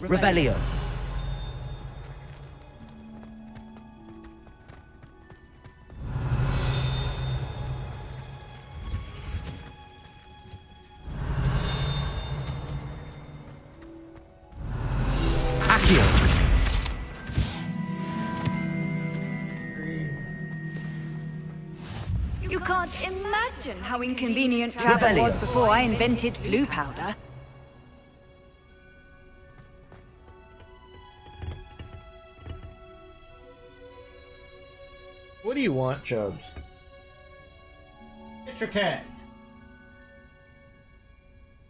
Revelio. Accio. You can't imagine how inconvenient travel was before I invented flu powder. What do you want, Chubbs? Get your cat.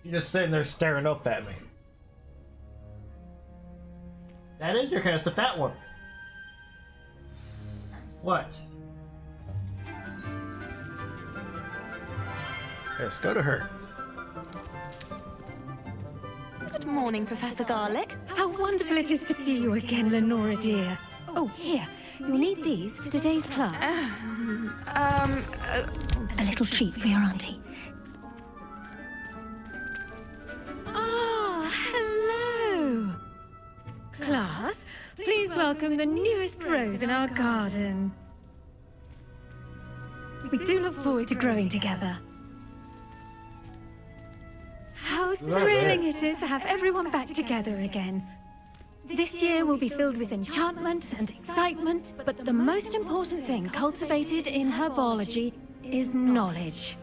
You're just sitting there staring up at me. That is your cat, it's the fat one. What? Yes, go to her. Good morning, Professor Garlic. How wonderful it is to see you again, Lenora dear. Oh, here. You'll need these for today's class. A little treat for your auntie. Ah, hello. Class, please welcome the newest rose in our garden. We do look forward to growing together. How thrilling it is to have everyone back together again. This year will be filled with enchantment and excitement, but the most important thing cultivated in herbology is knowledge.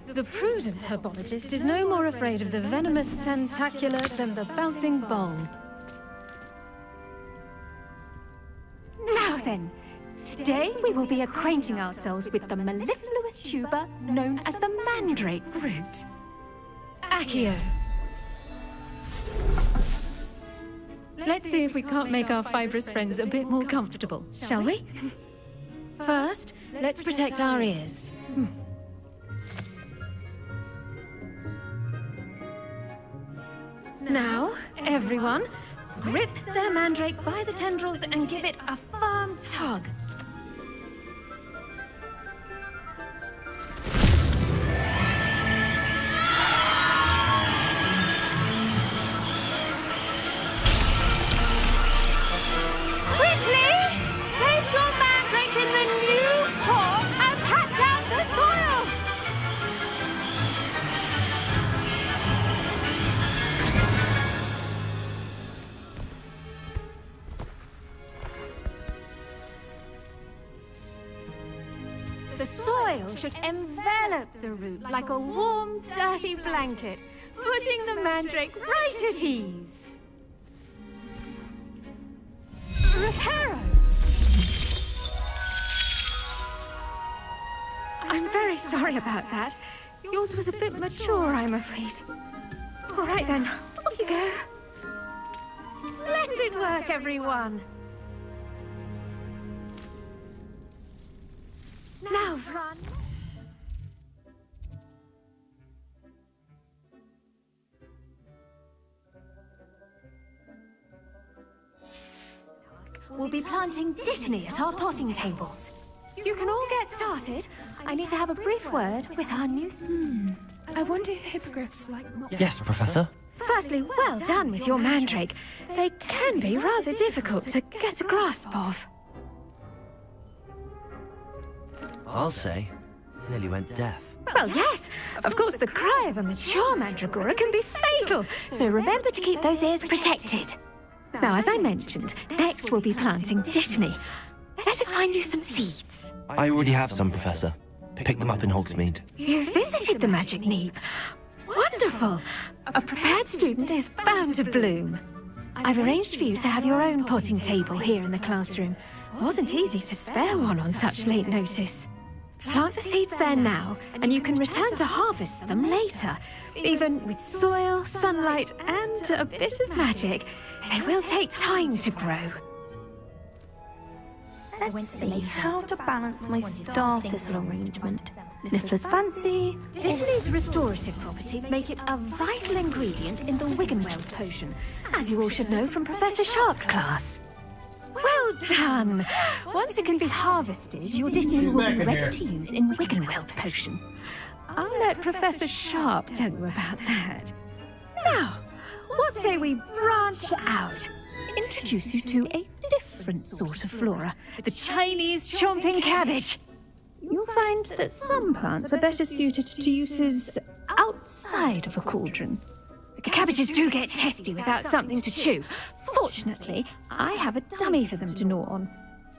The prudent herbologist is no more afraid of the venomous tentacula than the bouncing bulb. Now then, today we will be acquainting ourselves with the mellifluous tuber known as the mandrake root. Accio. Let's see if we can't make our fibrous friends a bit more comfortable, shall we? First, let's protect our ears. Now, everyone, grip their mandrake by the tendrils and give it a firm tug. The soil should envelop the root like a warm, dirty blanket, putting the mandrake right at ease. Reparo! I'm very sorry about that. Yours was a bit mature, I'm afraid. All right then, off you go. Splendid work, everyone! Now run! We'll be planting dittany at our potting tables. You can all get started. I need to have a brief word with our new... I wonder if hippogriffs like moss. Yes, Professor. Firstly, well done with your mandrake. They can be rather difficult to get a grasp of. I'll say. He nearly went deaf. Well, yes. Of course, the cry of a mature mandragora can be fatal, so remember to keep those ears protected. Now, as I mentioned, next we'll be planting dittany. Let us find you some seeds. I already have some, Professor. Picked them up in Hogsmeade. You visited the Magic Neep. Wonderful. A prepared student is bound to bloom. I've arranged for you to have your own potting table here in the classroom. It wasn't easy to spare one on such late notice. Plant the seeds there now, and you can return to harvest them later. Even with soil, sunlight, and a bit of magic, they will take time to grow. Let's see how to balance my star thistle arrangement. Niffler's fancy. Dittany's restorative properties make it a vital ingredient in the Wiggenweld potion, as you all should know from Professor Sharp's class. Well done! Once it can be harvested, your dittany will be ready to use in Wiggenweld potion. I'll let Professor Sharp tell you about that. Now, What say we branch out? Introduce you to a different sort of flora, the Chinese chomping cabbage. You'll find that some plants are better suited to uses outside of a cauldron. The cabbages do get testy without something to chew. Fortunately, I have a dummy for them to gnaw on.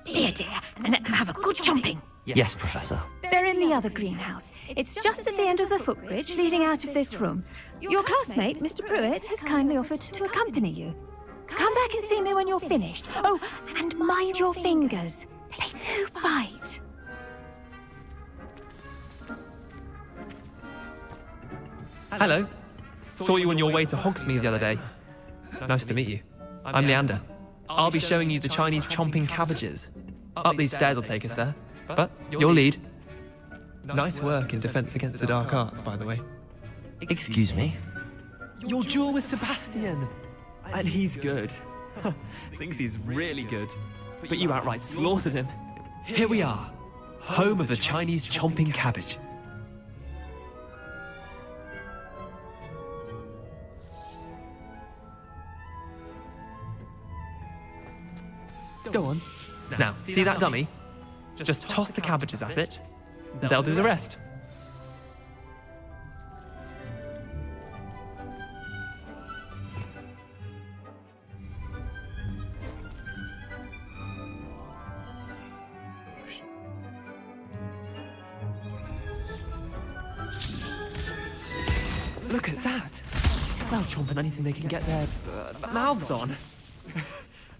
Here, dear, and let them have a good chomping. Yes, Professor. They're in the other greenhouse. It's just at the end of the footbridge leading out of this room. Your classmate, Mr. Pruitt, has kindly offered to accompany you. Come back and see me when you're finished. Oh, and mind your fingers. They do bite. Hello. Saw you on your way to Hogsmeade the other day. Nice to meet you. I'm Leander. I'll be showing you the Chinese chomping cabbages. Up these stairs will take us there. But your lead. Nice work in defense against the dark arts, by the way. Excuse me? Your duel with Sebastian. And he's good. Thinks he's really good. But you outright slaughtered him. Here we are, home of the Chinese chomping cabbage. Go on. Now, see that dummy? Just toss the cabbages at it. They'll do the rest. Look at that! They'll chomp on anything they can get their mouths on.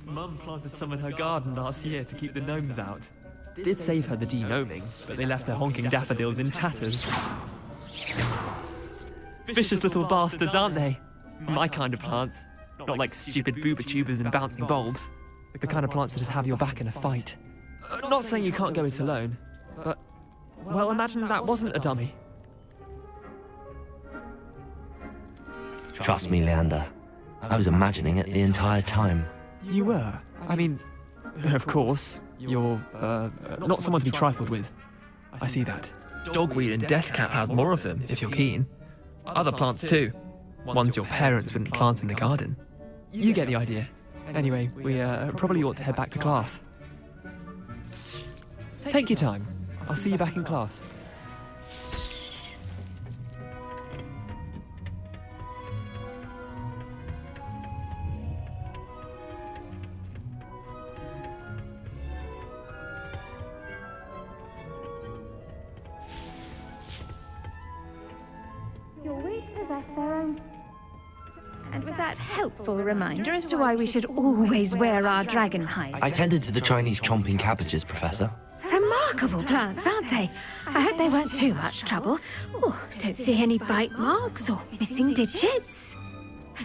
Mum planted some in her garden last year to keep the gnomes out. Did save her the de-gnoming, but they left her honking daffodils in tatters. Vicious little bastards, aren't they? My kind of plants. Not like stupid booba tubers and bouncing bulbs. The kind of plants that just have your back in a fight. Not saying you can't go it alone, but... well, imagine that wasn't a dummy. Trust me, Leander. I was imagining it the entire time. You were? I mean, of course, you're, not someone to be trifled with. I see that. Dogweed and deathcap has more of them, if you're keen. Other plants too. Ones your parents wouldn't plant in the garden. You get the idea. Anyway, we, probably ought to head back to class. Take your time. I'll see you back in class. And with that helpful reminder as to why we should always wear our dragon hides. I tended to the Chinese chomping cabbages, Professor. Remarkable plants, aren't they? I hope they weren't too much trouble. Oh, don't see any bite marks or missing digits.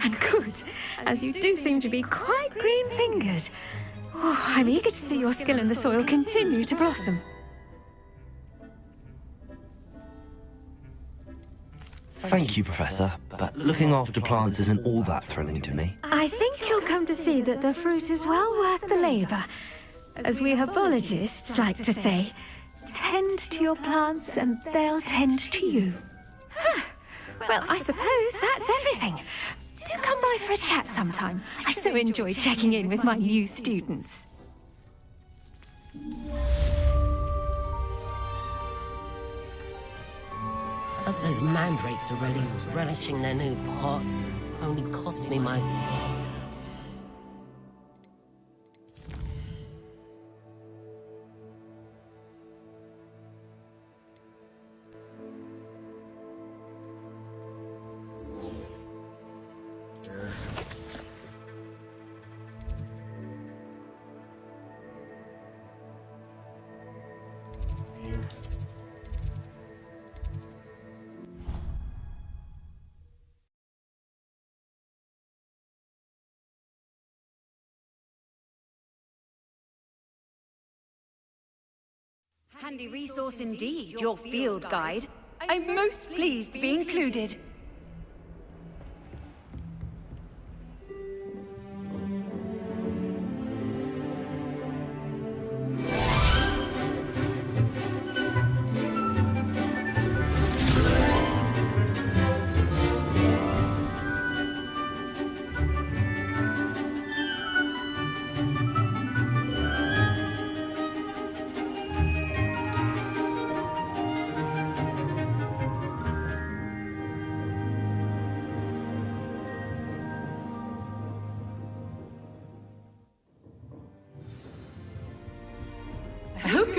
And good, as you do seem to be quite green-fingered. Oh, I'm eager to see your skill in the soil continue to blossom. Thank you, Professor, but looking after plants isn't all that thrilling to me. I think you'll come to see that the fruit is well worth the labour. As we herbologists like to say, tend to your plants and they'll tend to you. Well, I suppose that's everything. Do come by for a chat sometime. I so enjoy checking in with my new students. I hope those mandrakes are really relishing their new pots. Only cost me my... Handy resource indeed, your field guide. I'm most pleased to be included.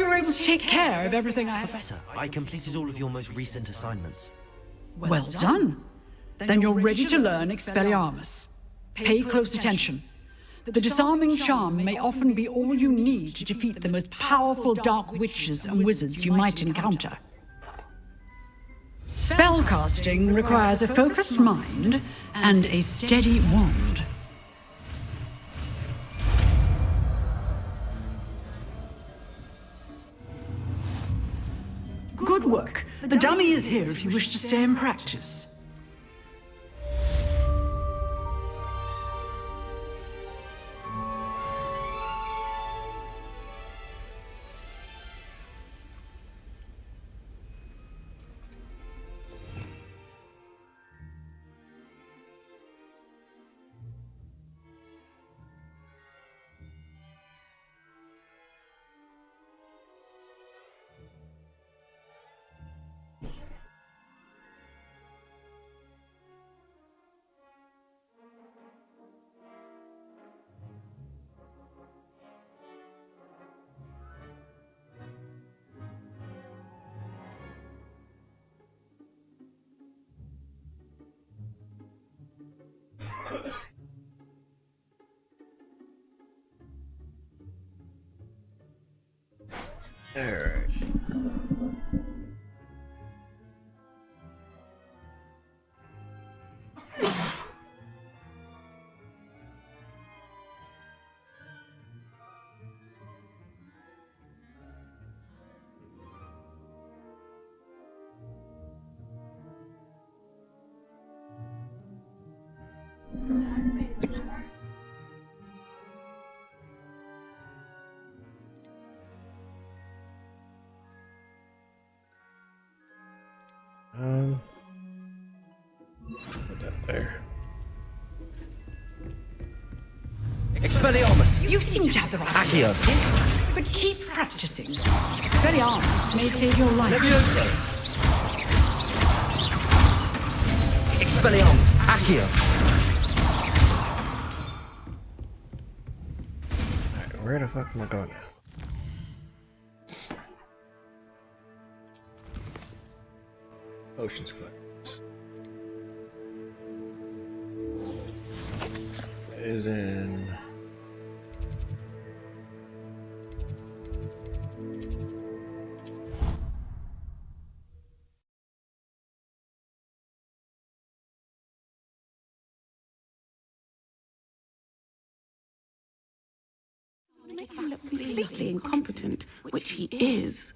were able to take care of everything I... Professor, I completed all of your most recent assignments. Well done. Then you're ready to learn Expelliarmus. Pay close attention. The disarming charm may often be all you need to defeat the most powerful dark witches and wizards you might encounter. Spellcasting requires a focused mind and a steady wand. Good work. The dummy is here if you wish to stay and practice. Alright. Put that there. Expelliarmus! You seem to have the right Accio. instinct, but keep practicing. Expelliarmus may save your life. Levioso! Expelliarmus! Accio! Alright, where the fuck am I going now? Potions collectors. Is in. Make him look completely incompetent, which he is.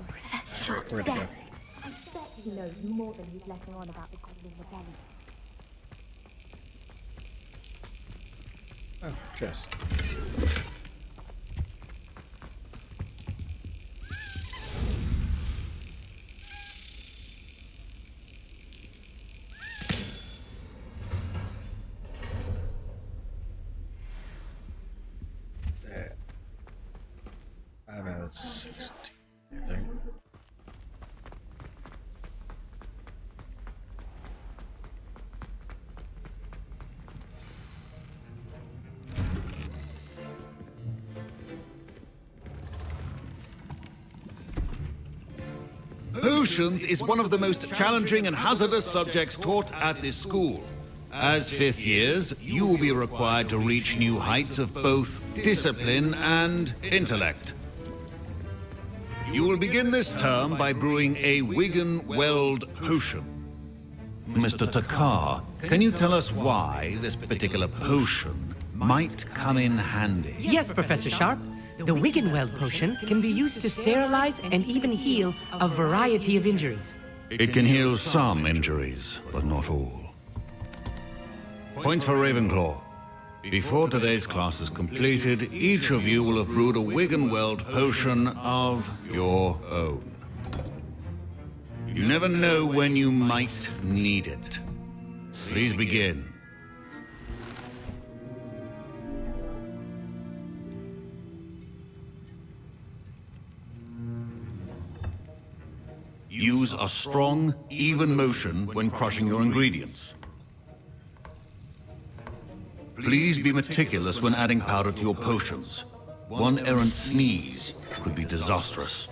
Professor Sharp's desk. I bet he knows more than he's letting on about the Goblin Rebellion. Oh, chest. There. About 60, I think. Potions is one of the most challenging and hazardous subjects taught at this school. As fifth years, you will be required to reach new heights of both discipline and intellect. You will begin this term by brewing a Wigan-Weld potion. Mr. Takar, can you tell us why this particular potion might come in handy? Yes, Professor Sharp. The Wiggenweld potion can be used to sterilize and even heal a variety of injuries. It can heal some injuries, but not all. Point for Ravenclaw. Before today's class is completed, each of you will have brewed a Wiggenweld potion of your own. You never know when you might need it. Please begin. Use a strong, even motion when crushing your ingredients. Please be meticulous when adding powder to your potions. One errant sneeze could be disastrous.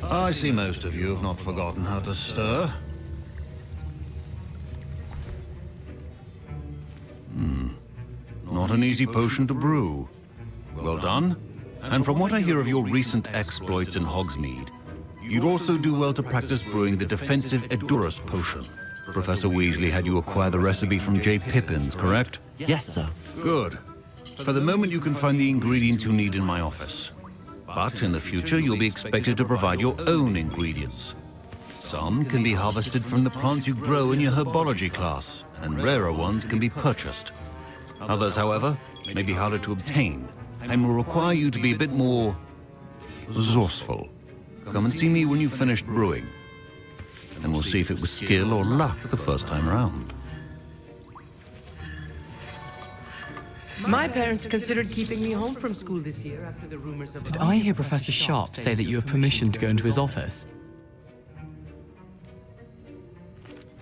I see most of you have not forgotten how to stir. Not an easy potion to brew. Well done. And from what I hear of your recent exploits in Hogsmeade, you'd also do well to practice brewing the defensive Edurus potion. Professor Weasley had you acquire the recipe from J. Pippin's, correct? Yes, sir. Good. For the moment, you can find the ingredients you need in my office. But in the future, you'll be expected to provide your own ingredients. Some can be harvested from the plants you grow in your herbology class, and rarer ones can be purchased. Others, however, may be harder to obtain, and will require you to be a bit more resourceful. Come and see me when you've finished brewing, and we'll see if it was skill or luck the first time around. My parents considered keeping me home from school this year after the rumors of... Did I hear Professor Sharp say that you have permission to go into his office?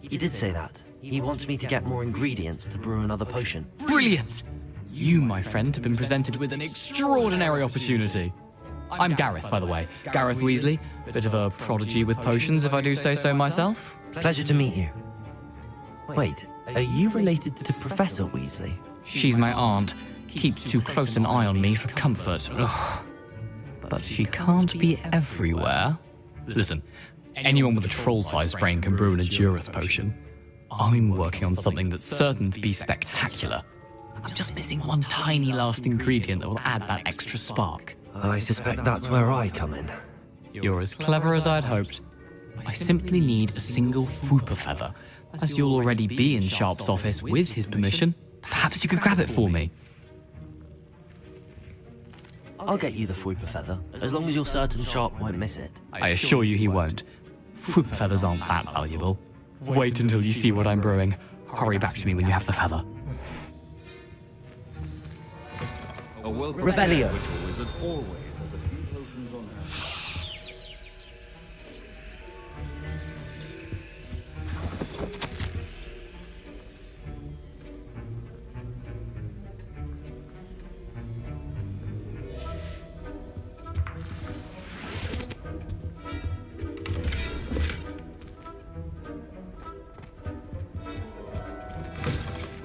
He did say that. He wants me to get more ingredients to brew another potion. Brilliant! You, my friend, have been presented with an extraordinary opportunity. I'm Gareth, by the way. Gareth Weasley. Bit of a prodigy with potions, if I do say so myself. Pleasure to meet you. Wait, are you related to Professor Weasley? She's my aunt. Keeps too close an eye on me for comfort. Ugh. But she can't be everywhere. Listen, anyone with a troll-sized brain can brew an Edurus potion. I'm working on something that's certain to be spectacular. I'm just missing one tiny last ingredient that will add that extra spark. I suspect that's where I come in. You're as clever as I'd hoped. I simply need a single Whooper feather. As you'll already be in Sharp's office with his permission, perhaps you could grab it for me. I'll get you the Whooper feather, as long as you're certain Sharp won't miss it. I assure you he won't. Whooper feathers aren't that valuable. Wait until you see what I'm brewing. Hurry back to me when you have the feather. Revelio.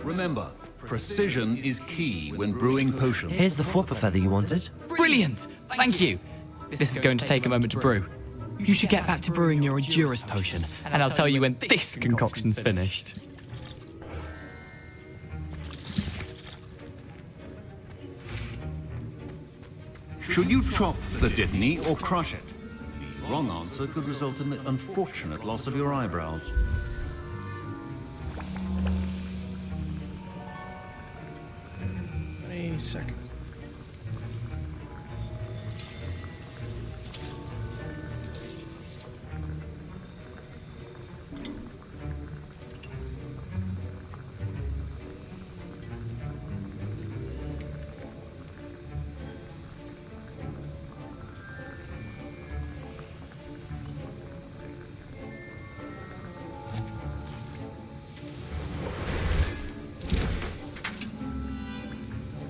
Remember, precision is key when brewing potions. Here's the Whooper feather you wanted. Brilliant! Thank you! This is going to take a moment to brew. You should get back to brewing your Edurus potion, and I'll tell you when this concoction's finished. Should you chop the Dittany or crush it? The wrong answer could result in the unfortunate loss of your eyebrows. Any second.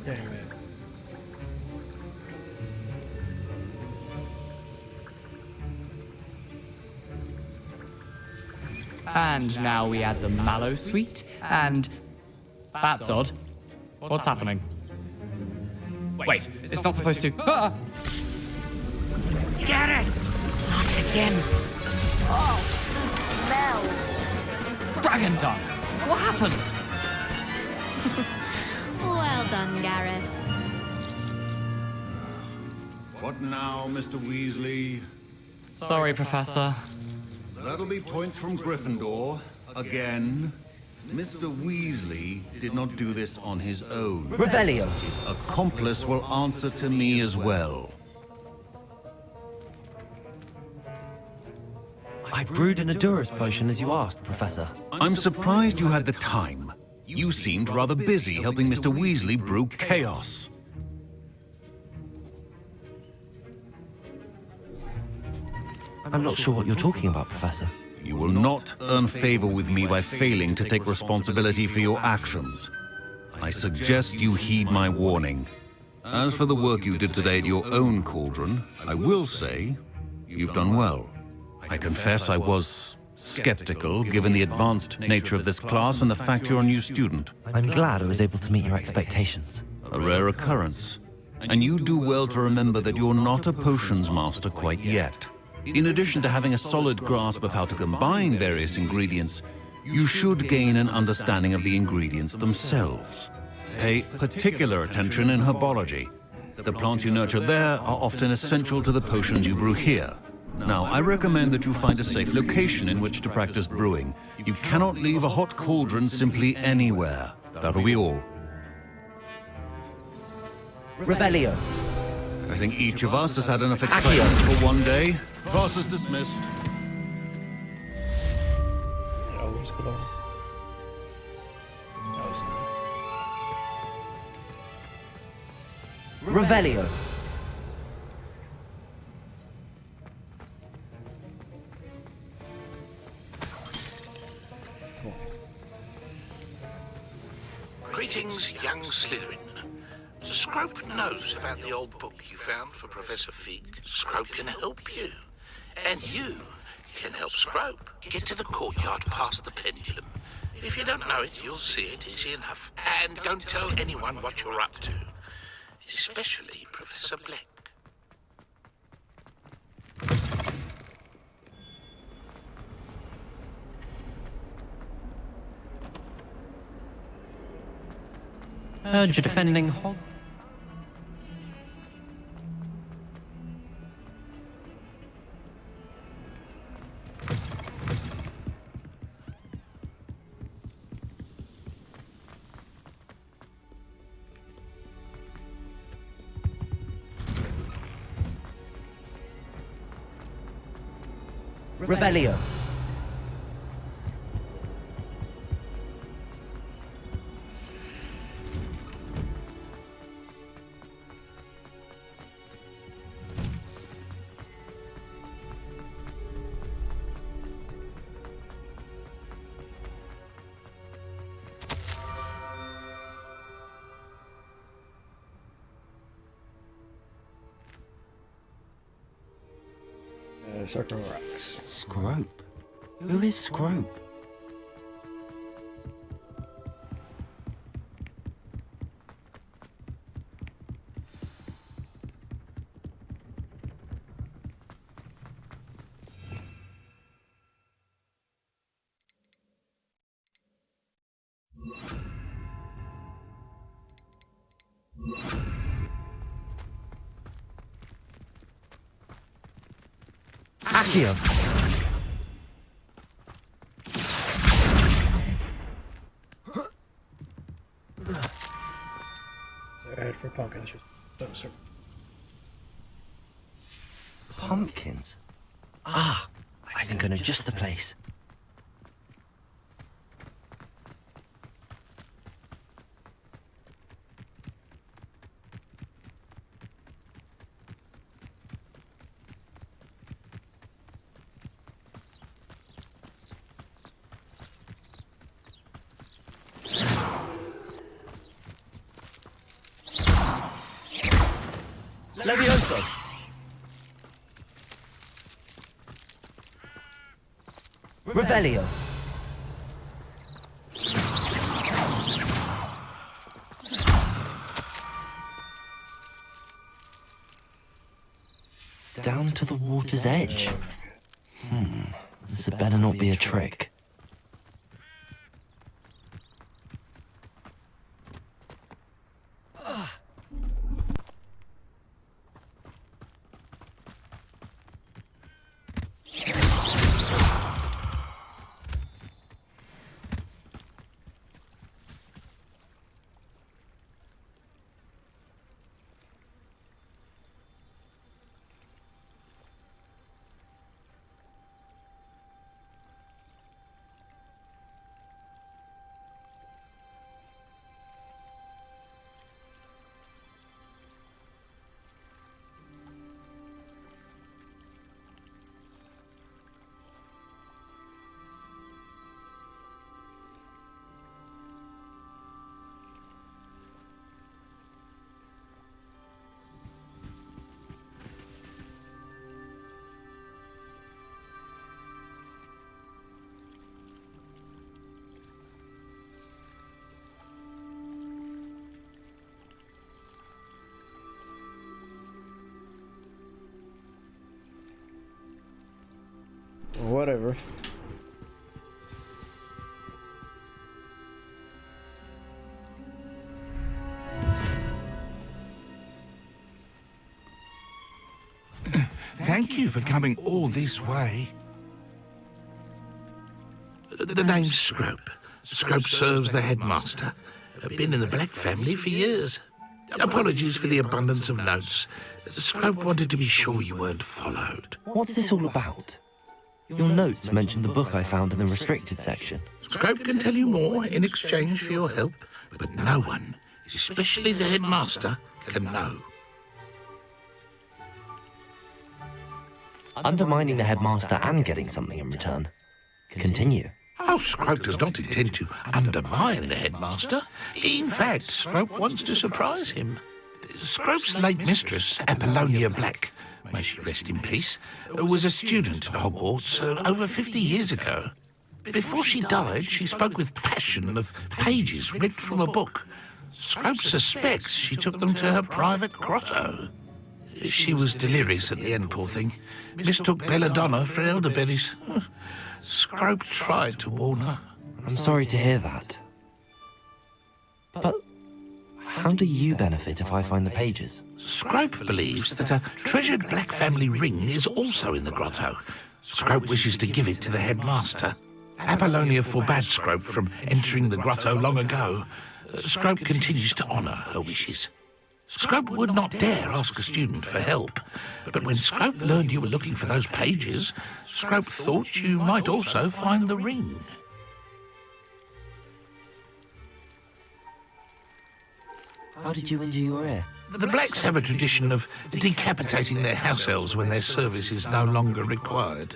Damn it. And now we add the mallow sweet, and... That's odd. What's happening? Wait, it's not supposed to... Ah! Get it! Not again. Oh, the smell. dragon tongue. What happened? Well done, Gareth. What now, Mr. Weasley? Sorry, Professor. That'll be points from Gryffindor. Again. Mr. Weasley did not do this on his own. Revelio. His accomplice will answer to me as well. I brewed an Adurus potion as you asked, Professor. I'm surprised you had the time. You seemed rather busy helping Mr. Weasley brew chaos. I'm not sure what you're talking about, Professor. You will not earn favor with me by failing to take responsibility for your actions. I suggest you heed my warning. As for the work you did today at your own cauldron, I will say you've done well. I confess I was skeptical, given the advanced nature of this class and the fact you're a new student. I'm glad I was able to meet your expectations. A rare occurrence. And you do well to remember that you're not a potions master quite yet. In addition to having a solid grasp of how to combine various ingredients, you should gain an understanding of the ingredients themselves. Pay particular attention in herbology. The plants you nurture there are often essential to the potions you brew here. Now, I recommend that you find a safe location in which to practice brewing. You cannot leave a hot cauldron simply anywhere. That'll be all. Revelio. I think each of us has had enough excitement for one day. Class is dismissed. Ja, what's going on? Revelio. Greetings, young Slytherin. Scrope knows about the old book you found for Professor Fig. Scrope can help you. And you can help Scrope get to the courtyard past the pendulum. If you don't know it, you'll see it easy enough. And don't tell anyone what you're up to. Especially Professor Black. Heard you're defending Hogwarts. Revelio. Circle rocks. Scrope? Who is Scrope? Accio. So head for pumpkins. Don't sir. Pumpkins? Ah, I think I know just the place. Levioso! Revelio! Down to the water's edge. This had better not be a trick. whatever. Thank you for coming all this way. The name's Scrope. Scrope serves the headmaster. Been in the Black family for years. Apologies for the abundance of notes. Scrope wanted to be sure you weren't followed. What's this all about? Your notes mentioned the book I found in the restricted section. Scrope can tell you more in exchange for your help, but no one, especially the headmaster, can know. Undermining the headmaster and getting something in return. Continue. Oh, Scrope does not intend to undermine the headmaster. In fact, Scrope wants to surprise him. Scrope's late mistress, Apollonia Black, may she rest in peace, was a student at Hogwarts over 50 years ago. Before she died, she spoke with passion of pages ripped from a book. Scrope suspects she took them to her private grotto. She was delirious at the end, poor thing. Mistook belladonna for elderberries. Scrope tried to warn her. I'm sorry to hear that. But how do you benefit if I find the pages? Scrope believes that a treasured Black family ring is also in the grotto. Scrope wishes to give it to the headmaster. Apollonia forbade Scrope from entering the grotto long ago. Scrope continues to honour her wishes. Scrope would not dare ask a student for help, but when Scrope learned you were looking for those pages, Scrope thought you might also find the ring. How did you injure your ear? The Blacks have a tradition of decapitating their house elves when their service is no longer required.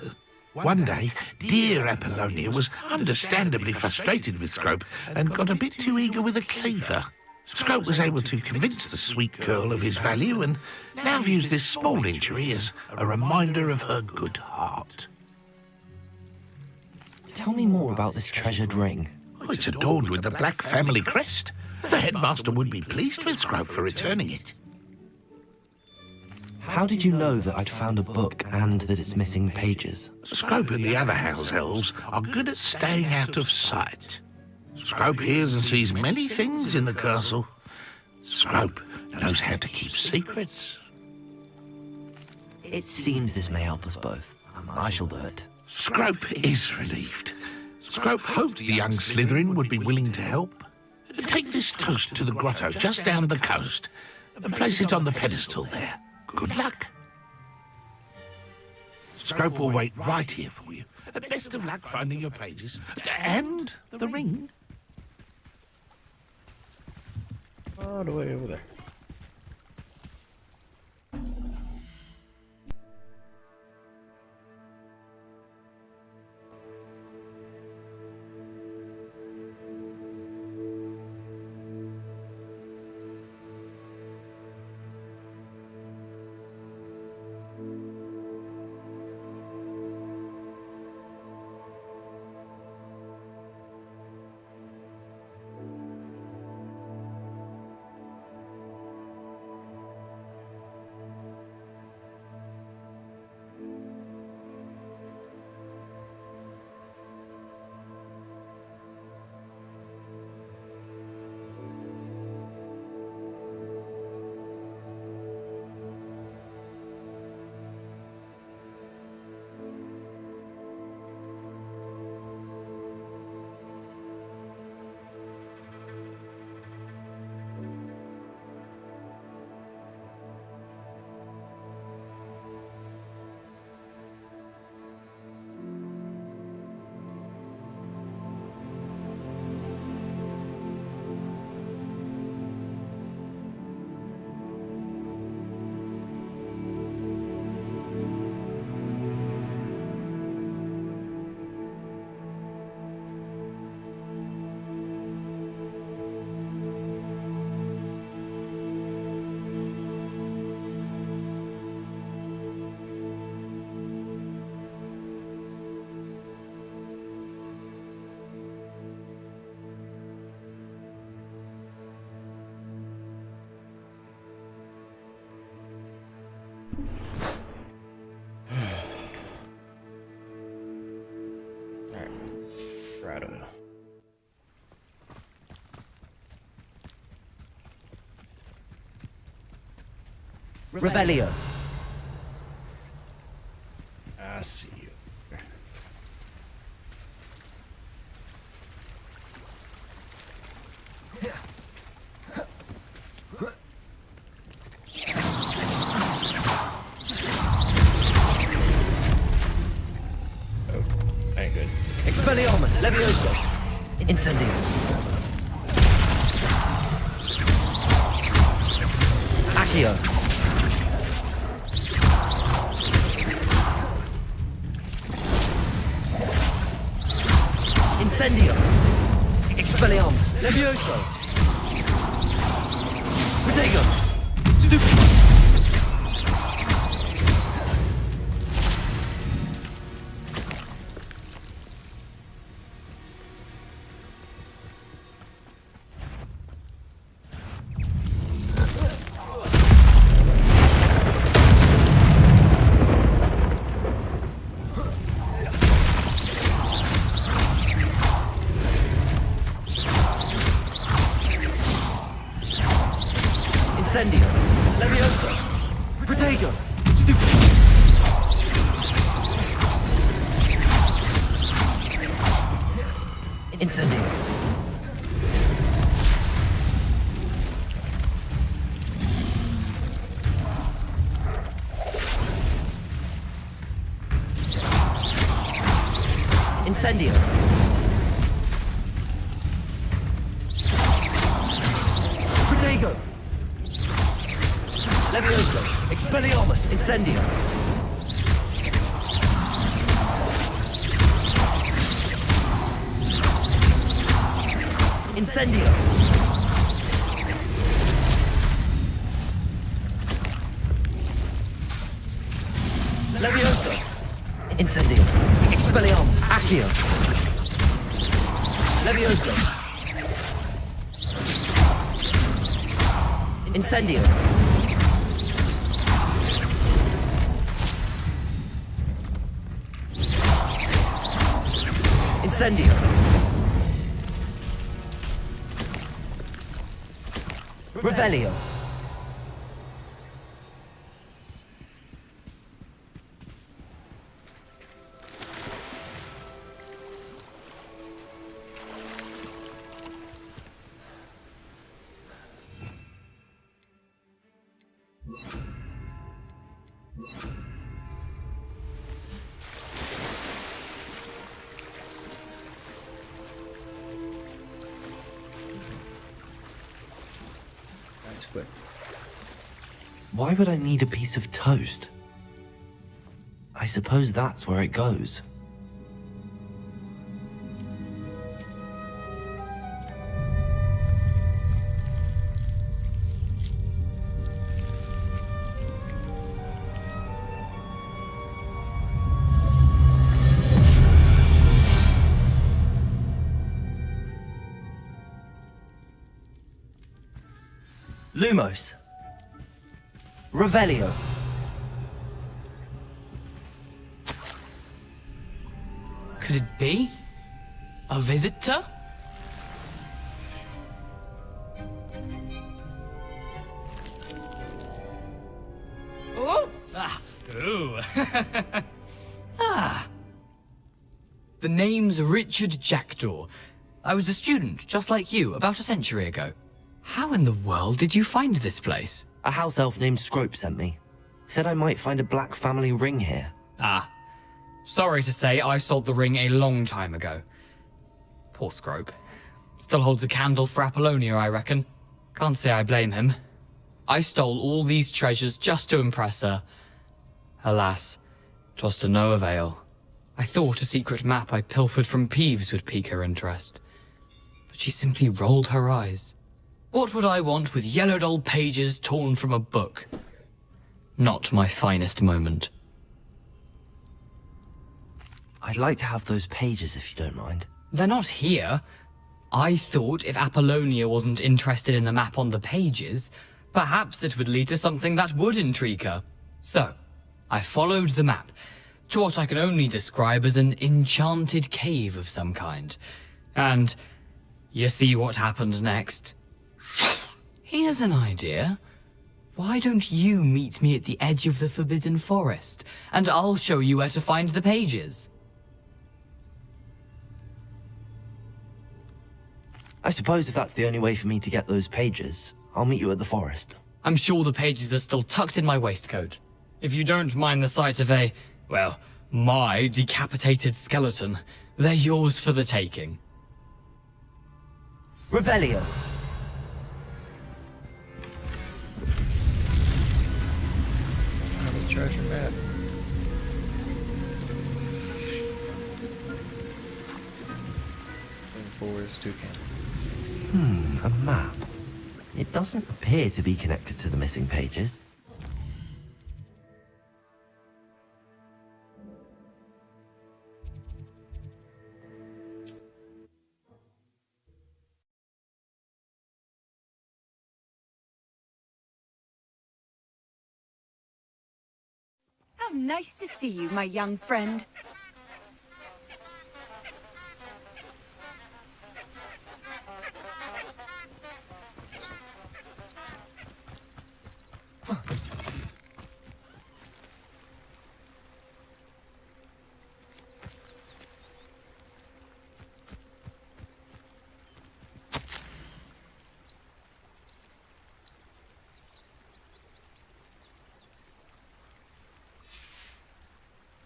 One day, dear Apollonia was understandably frustrated with Scrope and got a bit too eager with a cleaver. Scrope was able to convince the sweet girl of his value and now views this small injury as a reminder of her good heart. Tell me more about this treasured ring. Oh, it's adorned with the Black family crest. The headmaster would be pleased with Scrope for returning it. How did you know that I'd found a book and that it's missing pages? Scrope and the other house elves are good at staying out of sight. Scrope hears and sees many things in the castle. Scrope knows how to keep secrets. It seems this may help us both. I shall do it. Scrope is relieved. Scrope hoped the young Slytherin would be willing to help. Take this toast to the grotto just down the coast and place it on the pedestal there. Good luck. Scrope will wait right here for you. Best of luck finding your pages. And the ring. All the way over there. Righto. Revelio. I see you. Oh, ain't good. Expelliarmus, Levioso. Incendio. Accio. Incendio. Expelliarmus, Levioso. Protego. Stupid. Incendio. Levioso. Protego. Stupid. Incendio. Incendio. Protego. Levioso. Expelliarmus. Incendio. Incendio. Levioso. Incendio. Expelliarmus. Accio. Levioso. Incendio. Incendio. Revelio. Quick. Why would I need a piece of toast? I suppose that's where it goes. Lumos. Revelio. Could it be? A visitor? Oh! Ah! Ooh! Ah! The name's Richard Jackdaw. I was a student, just like you, about a century ago. How in the world did you find this place? A house elf named Scrope sent me. Said I might find a black family ring here. Ah. Sorry to say, I sold the ring a long time ago. Poor Scrope. Still holds a candle for Apollonia, I reckon. Can't say I blame him. I stole all these treasures just to impress her. Alas, 'twas to no avail. I thought a secret map I pilfered from Peeves would pique her interest. But she simply rolled her eyes. What would I want with yellowed old pages torn from a book? Not my finest moment. I'd like to have those pages if you don't mind. They're not here. I thought if Apollonia wasn't interested in the map on the pages, perhaps it would lead to something that would intrigue her. So, I followed the map, to what I can only describe as an enchanted cave of some kind. And you see what happened next? Here's an idea. Why don't you meet me at the edge of the Forbidden Forest, and I'll show you where to find the pages? I suppose if that's the only way for me to get those pages, I'll meet you at the forest. I'm sure the pages are still tucked in my waistcoat. If you don't mind the sight of a, well, my decapitated skeleton, they're yours for the taking. Revelio! Another treasure map. Forest toucan. A map. It doesn't appear to be connected to the missing pages. How nice to see you, my young friend.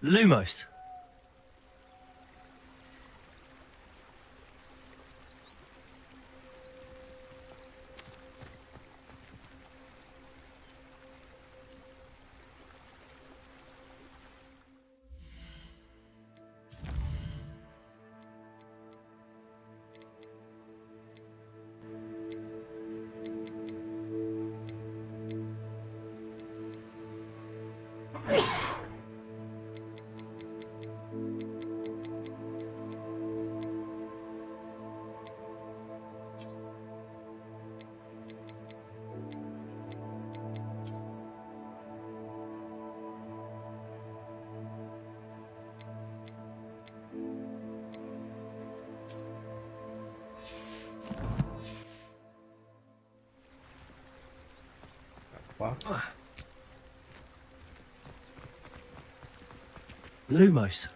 Lumos! Wow. Lumos.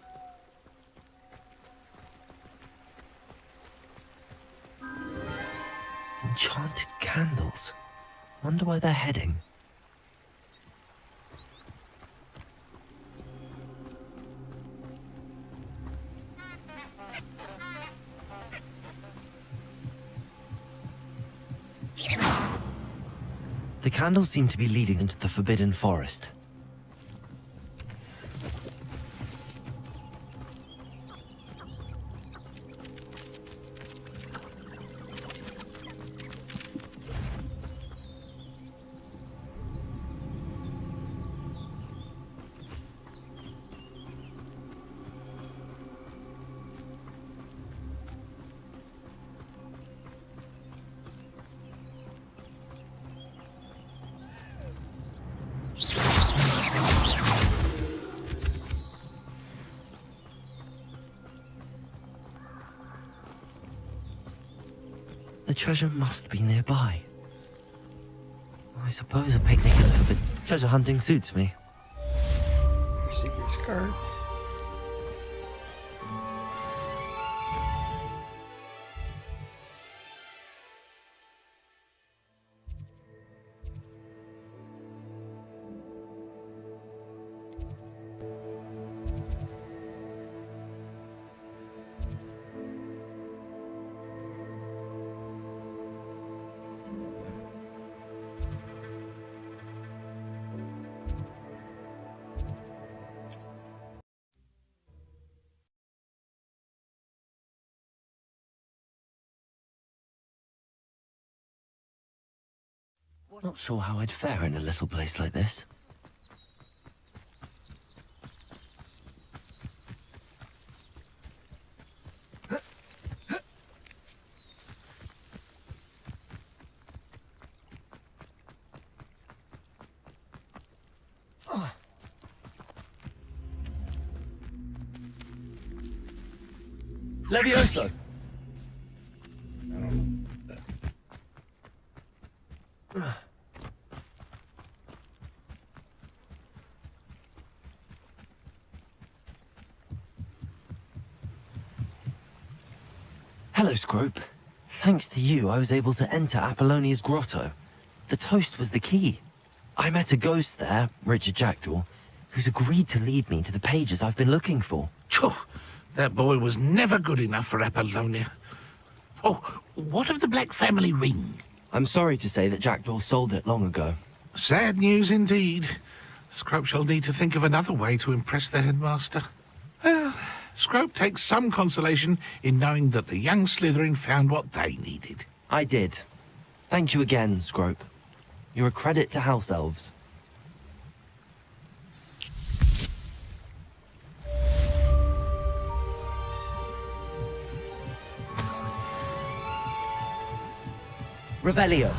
Enchanted candles. Wonder where they're heading. The candles seem to be leading into the Forbidden Forest. The treasure must be nearby. I suppose a picnic in the Forbidden treasure hunting suits me. Secret skirt. Not sure how I'd fare in a little place like this. Levioso! Hello, Scrope. Thanks to you, I was able to enter Apollonia's grotto. The toast was the key. I met a ghost there, Richard Jackdaw, who's agreed to lead me to the pages I've been looking for. Phew, that boy was never good enough for Apollonia. Oh, what of the Black family ring? I'm sorry to say that Jackdaw sold it long ago. Sad news indeed. Scrope shall need to think of another way to impress the headmaster. Well, Scrope takes some consolation in knowing that the young Slytherin found what they needed. I did. Thank you again, Scrope. You're a credit to House Elves. Revelio.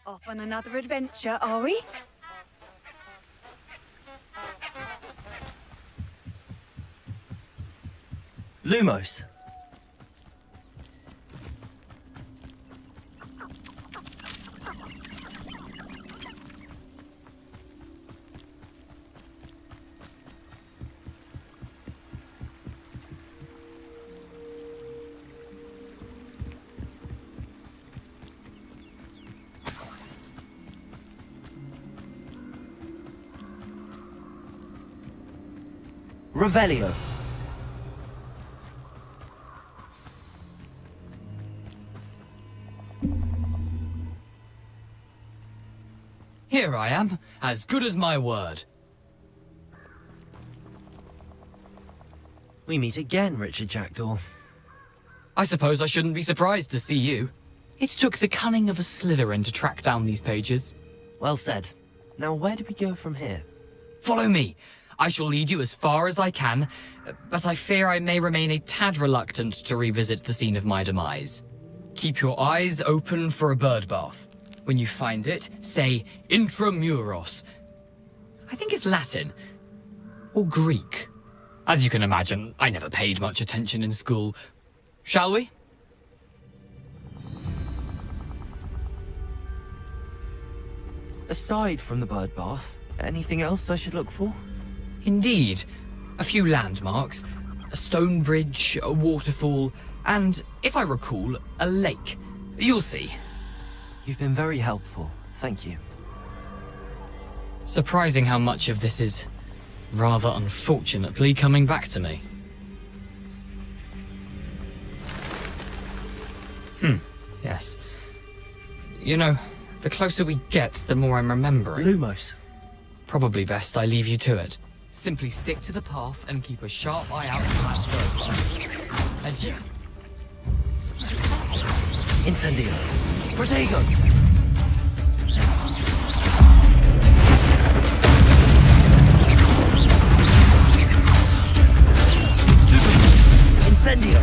Off on another adventure, are we? Lumos. Revelio. Here I am, as good as my word. We meet again, Richard Jackdaw. I suppose I shouldn't be surprised to see you. It took the cunning of a Slytherin to track down these pages. Well said. Now where do we go from here? Follow me. I shall lead you as far as I can, but I fear I may remain a tad reluctant to revisit the scene of my demise. Keep your eyes open for a bird bath. When you find it, say intramuros. I think it's Latin. Or Greek. As you can imagine, I never paid much attention in school. Shall we? Aside from the bird bath, anything else I should look for? Indeed. A few landmarks, a stone bridge, a waterfall, and, if I recall, a lake. You'll see. You've been very helpful. Thank you. Surprising how much of this is, rather unfortunately, coming back to me. Yes. You know, the closer we get, the more I'm remembering. Lumos. Probably best I leave you to it. Simply stick to the path and keep a sharp eye out for that bird bath. Adieu. Incendio. Protego. Incendio.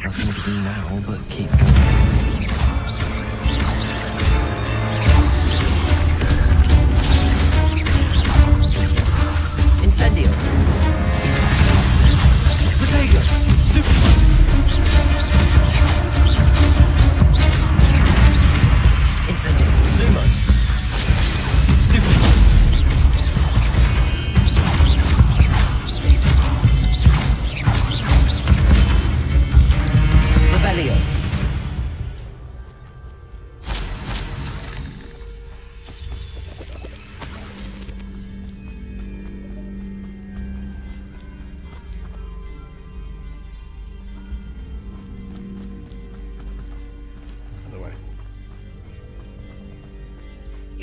Nothing to do now but keep going. Incendio. Protego. Stupid. Incendio. Lumo. Stupid. Rebellion.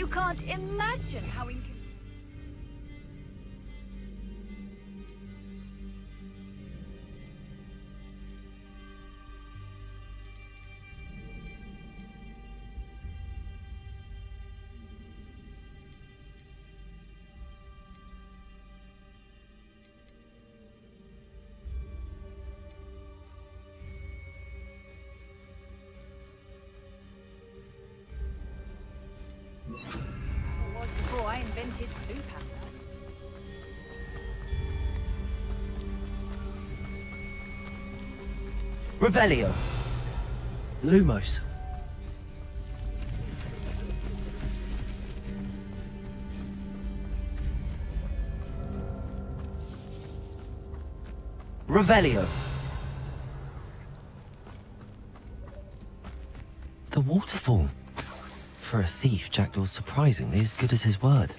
You can't imagine how it was before I invented blue powder. Revelio. Lumos. Revelio. The waterfall. For a thief, Jackdaw's surprisingly as good as his word.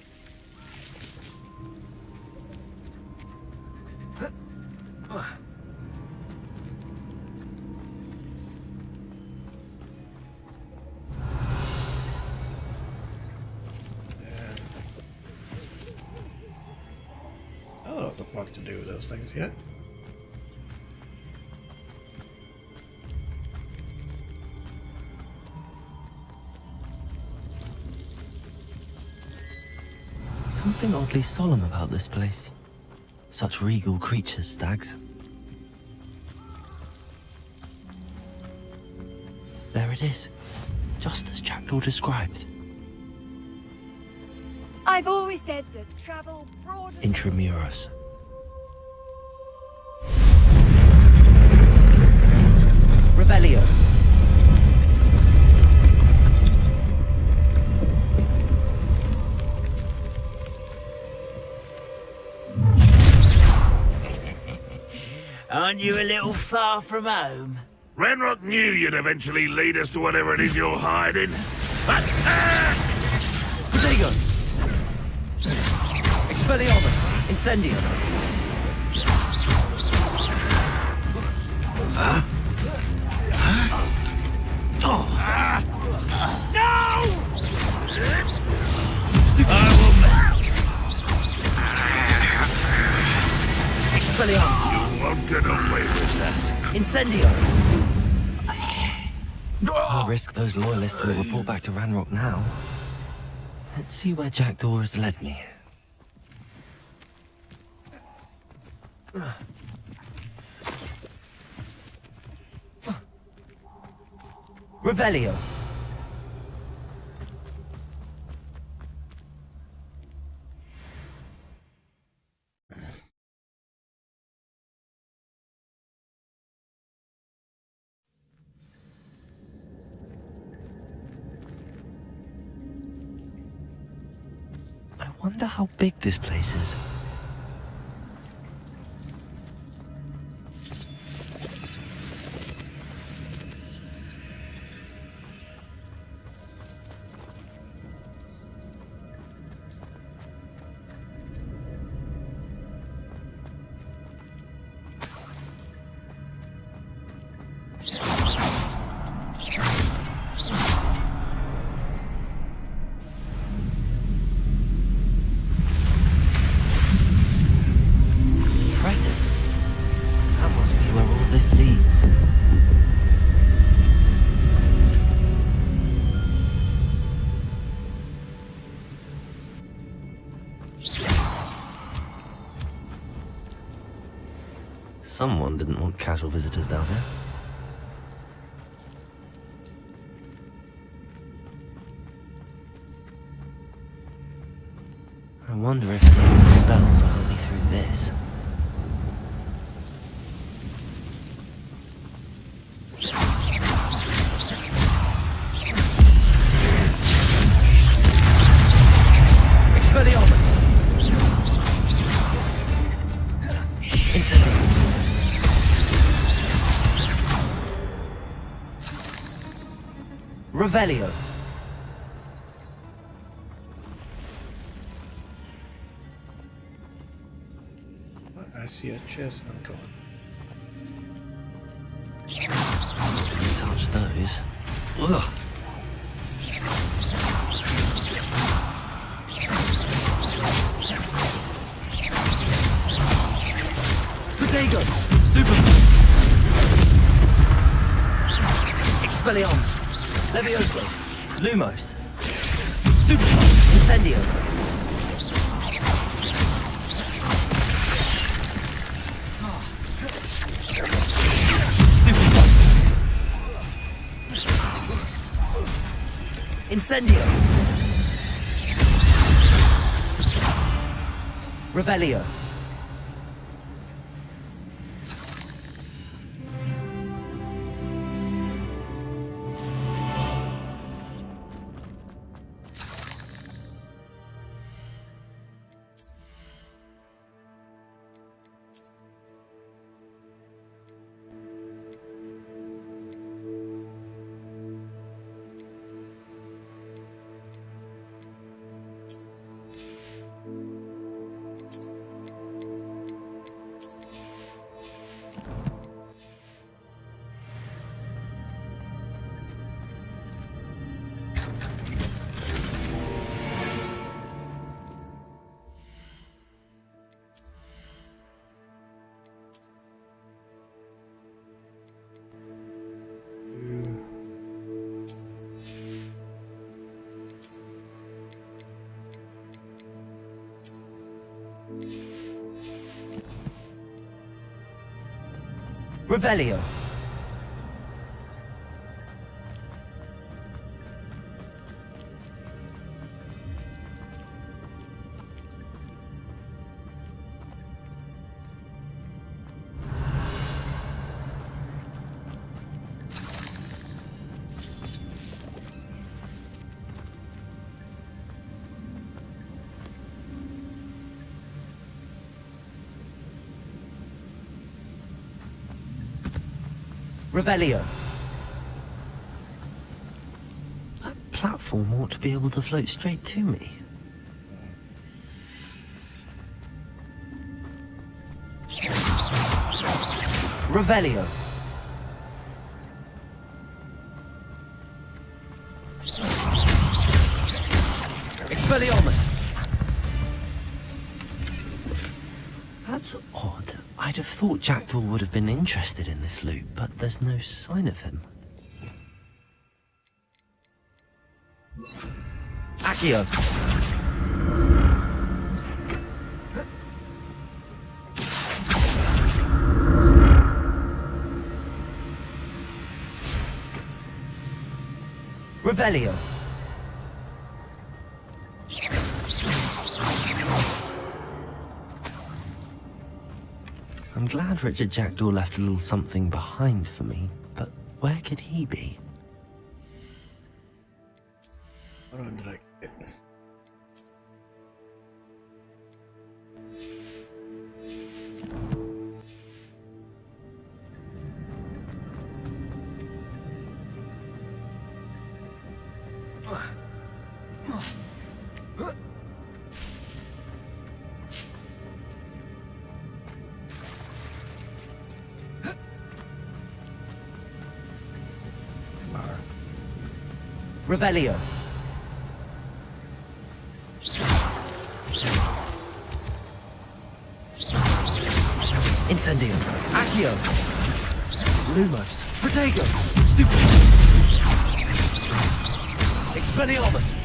I don't know what the fuck to do with those things yet. Something oddly solemn about this place. Such regal creatures, stags. There it is, just as Jackdaw described. I've always said that travel broad. Intramuros. Revelio. Aren't you a little far from home? Ranrock knew you'd eventually lead us to whatever it is you're hiding. Protego! Expelliarmus! Incendio! Expelliarmus! You won't get away with that. Incendio! I'll risk those loyalists will report back to Ranrock now. Let's see where Jackdaw has led me. Revelio. I wonder how big this place is. Someone didn't want casual visitors down here. I wonder if any of the spells will help me through this. Expelliarmus! Incendiary! Revelio. I see a chest. I'm going. Touch those. Ugh. Protego! Stupid! Expelliarmus! Levioso! Lumos! Stupid! Incendio! Stupid! Incendio! Revelio! Revelio! Revelio. That platform ought to be able to float straight to me. Revelio. Expelliarmus. That's odd. I'd have thought Jackdaw would have been interested in this loot, but there's no sign of him. Accio! Revelio! I'm glad Richard Jackdaw left a little something behind for me, but where could he be? What on did I get? Revelio. Incendio. Accio. Lumos. Protego. Stupid. Expelliarmus.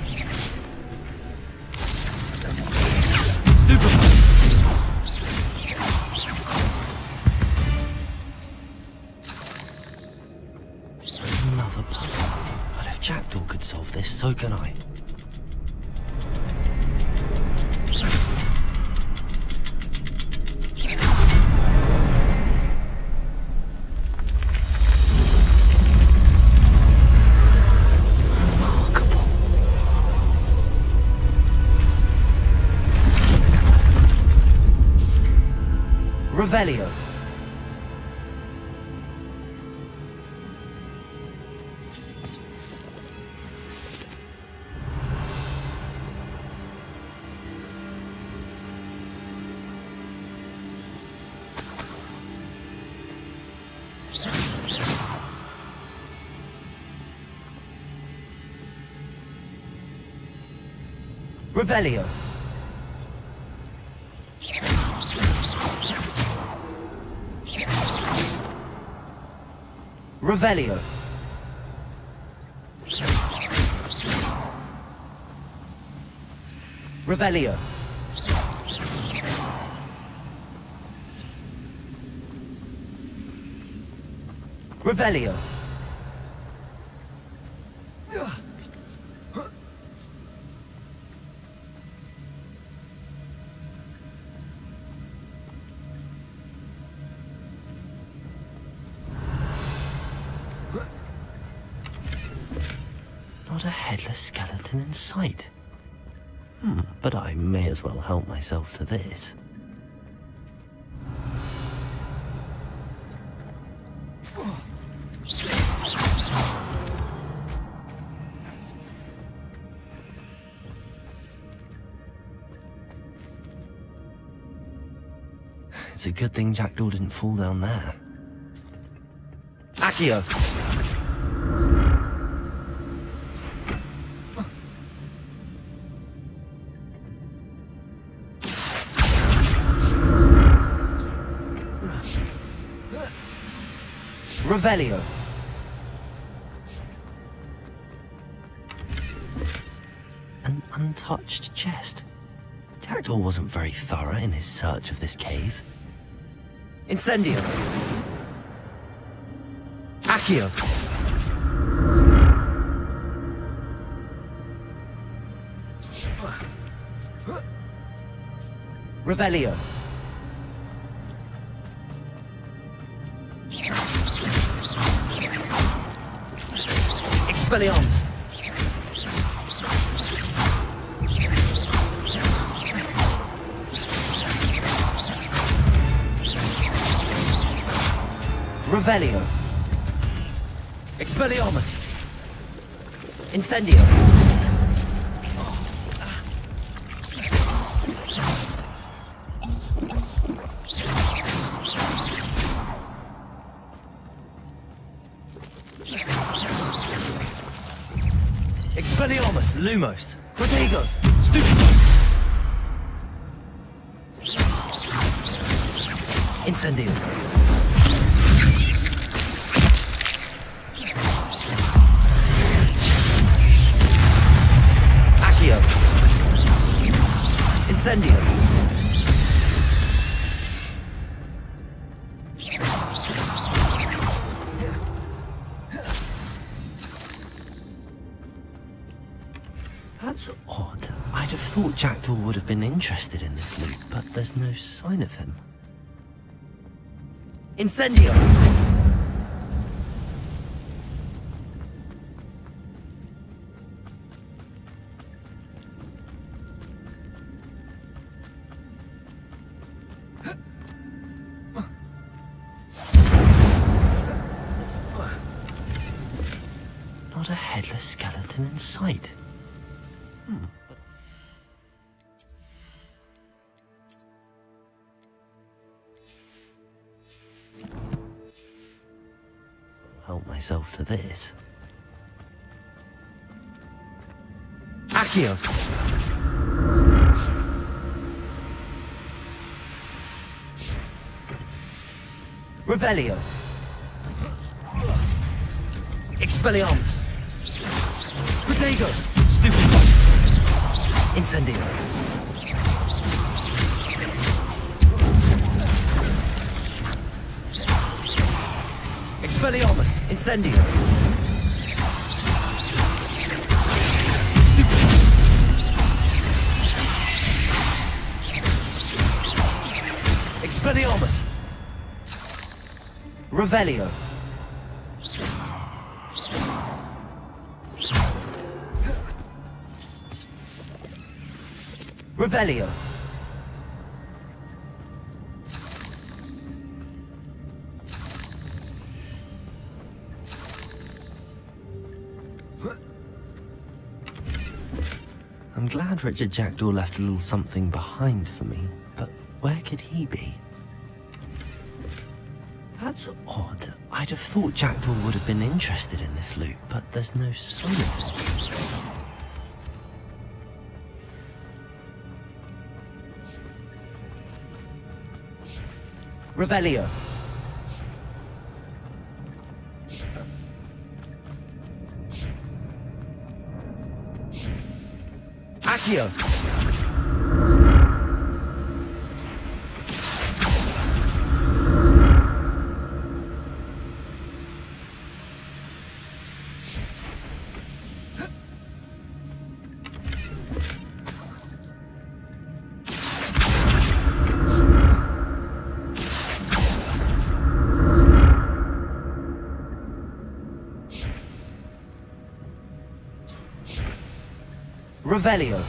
Stupid. Another puzzle. But if Jackdaw could solve this, so can I. Revelio. Revelio. Revelio. Revelio. Revelio. Not a headless skeleton in sight. But I may as well help myself to this. It's a good thing Jackdaw didn't fall down there. Accio! Revelio. An untouched chest. Jackdaw wasn't very thorough in his search of this cave. Incendio. Accio. Revelio. Expelliarmus. Revelio. Expelliarmus. Incendio. Expelliarmus. Lumos. Protego. Stupefy. Incendio. Incendio. That's odd. I'd have thought Jackdaw would have been interested in this loot, but there's no sign of him. Incendio! Not a headless skeleton in sight. Help myself to this. Accio! Revelio. Expelliarmus. Protego. Stupefy. Incendio. Expelliarmus. Incendio. Expelliarmus. Revelio. Revelio. I'm glad Richard Jackdaw left a little something behind for me, but where could he be? That's odd. I'd have thought Jackdaw would have been interested in this loot, but there's no sign of it. Revelio. Accio! Revelio.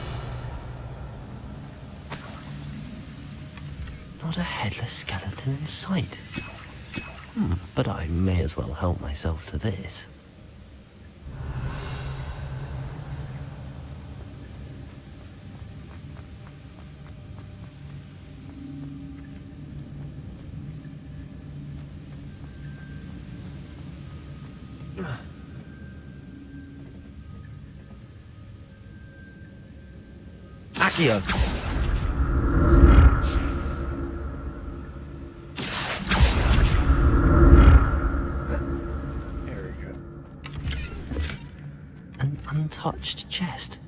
Not a headless skeleton in sight. But I may as well help myself to this. Accio. There we go. An untouched chest.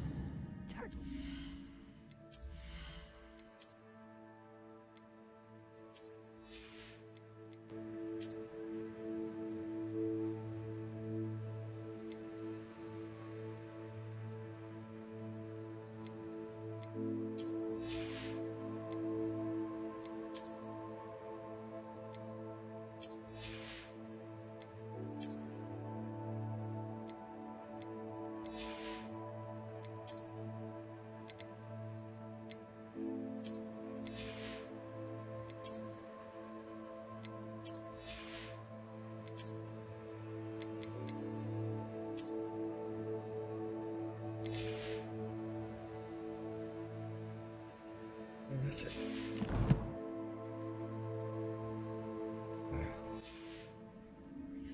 That's it.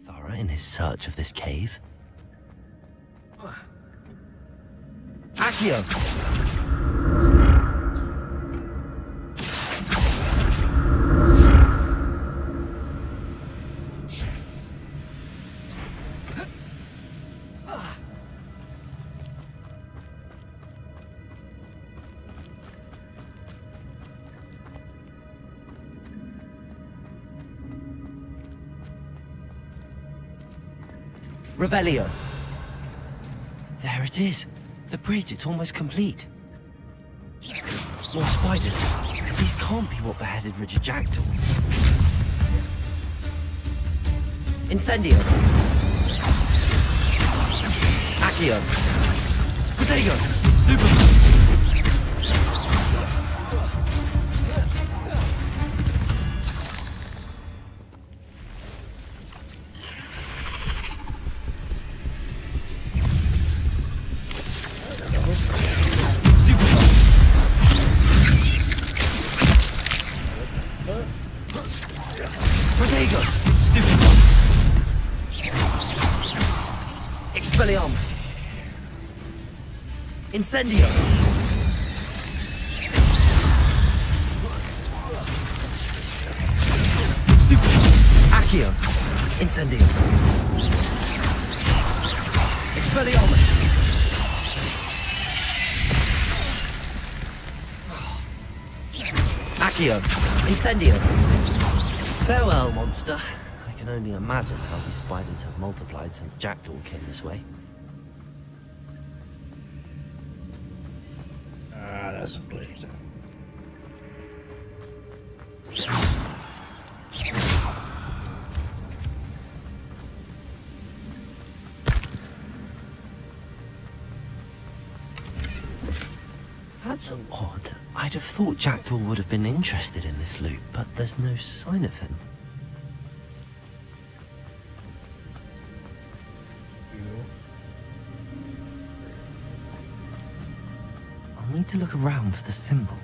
Thorough in his search of this cave. Accio! Revelio. There it is. The bridge, it's almost complete. More spiders. These can't be what beheaded Richard Jackdaw. Incendio. Accio. Protego. Stupid. Protego! Stupid! Expelliarmus! Incendio! Stupid! Accio! Incendio! Expelliarmus! Accio! Incendio! Farewell, monster. I can only imagine how these spiders have multiplied since Jackdaw came this way. Ah, that's a place to. That's so odd. I'd have thought Jackdaw would have been interested in this loot, but there's no sign of him. I'll need to look around for the symbol.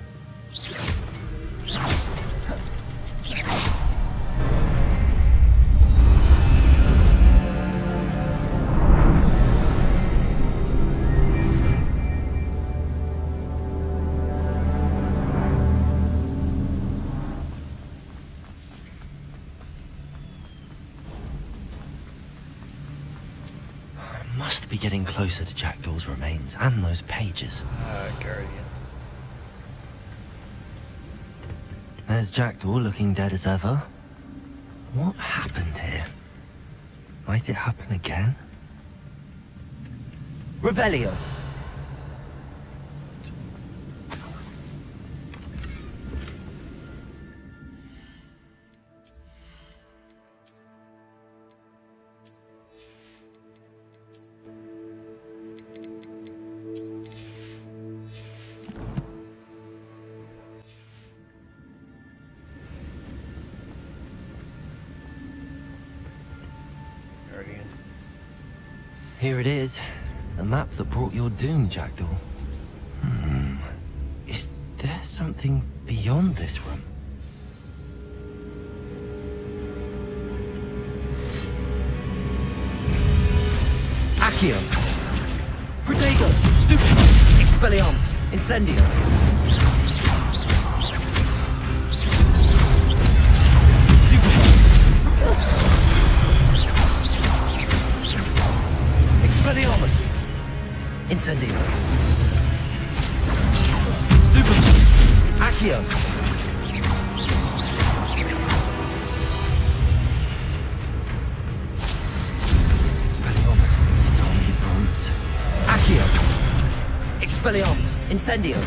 must be getting closer to Jackdaw's remains and those pages. Guardian. There's Jackdaw looking dead as ever. What happened here? Might it happen again? Revelio! Here it is. The map that brought your doom, Jackdaw. Is there something beyond this room? Accio! Protego! Stupefy! Expelliarmus! Incendio! Expelliarmus! Incendio! Stupefy! Accio! Expelliarmus! Zombie brutes! Accio! Expelliarmus! Incendio!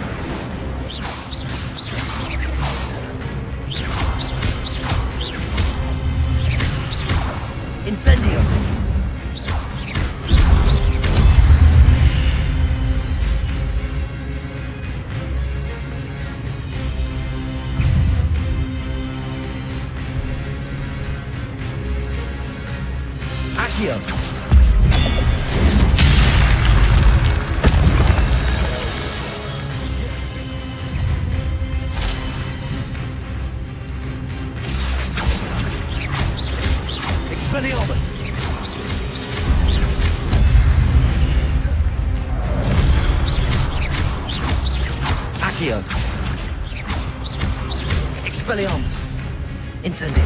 Incendio! Accio! Expelliarmus! Accio! Expelliarmus! Incendio!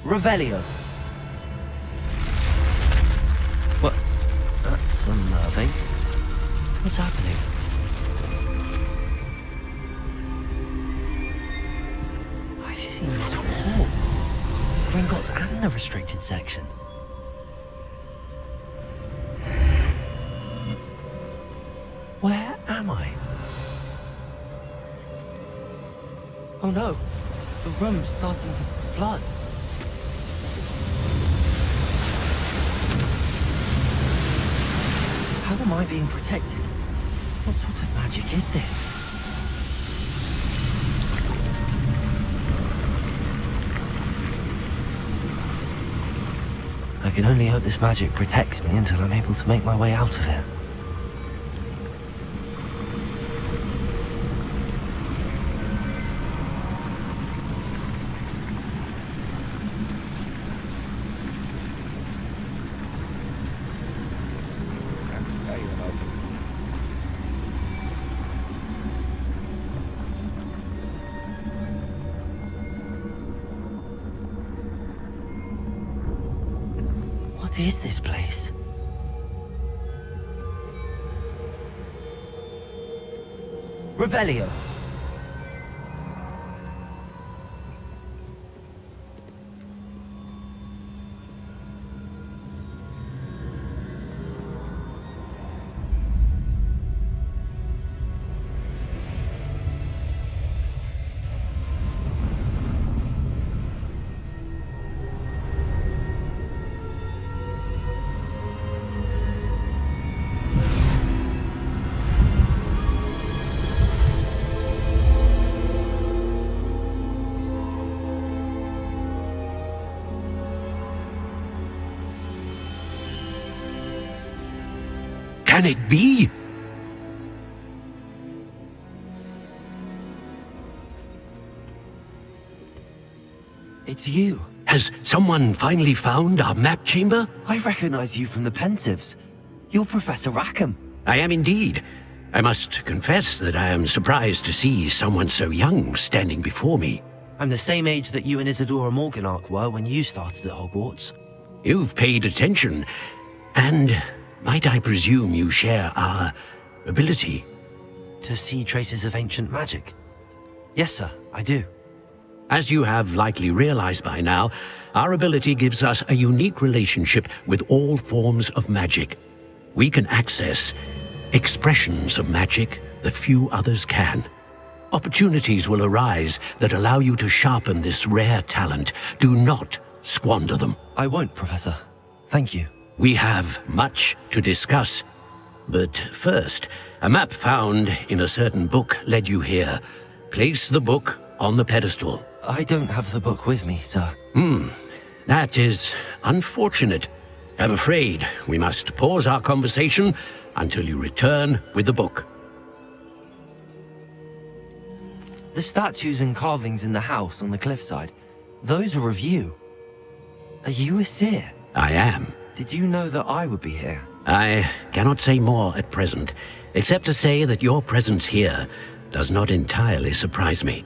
Revelio. What? That's unnerving. What's happening? I've seen this before. Gringotts and the restricted section. Where am I? Oh no, the room's starting to flood. How am I being protected? What sort of magic is this? I can only hope this magic protects me until I'm able to make my way out of here. What is this place? Revelio. Can it be? It's you. Has someone finally found our map chamber? I recognize you from the Pensives. You're Professor Rackham. I am indeed. I must confess that I am surprised to see someone so young standing before me. I'm the same age that you and Isadora Morganach were when you started at Hogwarts. You've paid attention, and might I presume you share our ability? To see traces of ancient magic? Yes, sir, I do. As you have likely realized by now, our ability gives us a unique relationship with all forms of magic. We can access expressions of magic that few others can. Opportunities will arise that allow you to sharpen this rare talent. Do not squander them. I won't, Professor. Thank you. We have much to discuss. But first, a map found in a certain book led you here. Place the book on the pedestal. I don't have the book with me, sir. That is unfortunate. I'm afraid we must pause our conversation until you return with the book. The statues and carvings in the house on the cliffside, those are of you. Are you a seer? I am. Did you know that I would be here? I cannot say more at present, except to say that your presence here does not entirely surprise me.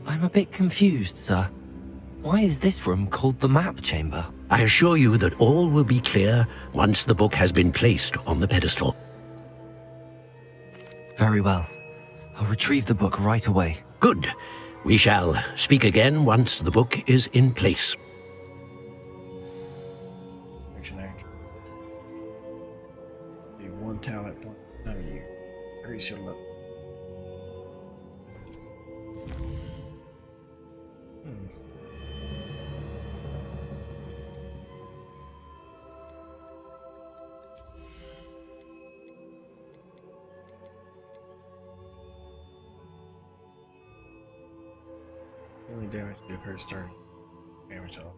I'm a bit confused, sir. Why is this room called the map chamber? I assure you that all will be clear once the book has been placed on the pedestal. Very well. I'll retrieve the book right away. Good. We shall speak again once the book is in place. Be one talent point. Now you increase your luck. Only damage to occur starting damage off.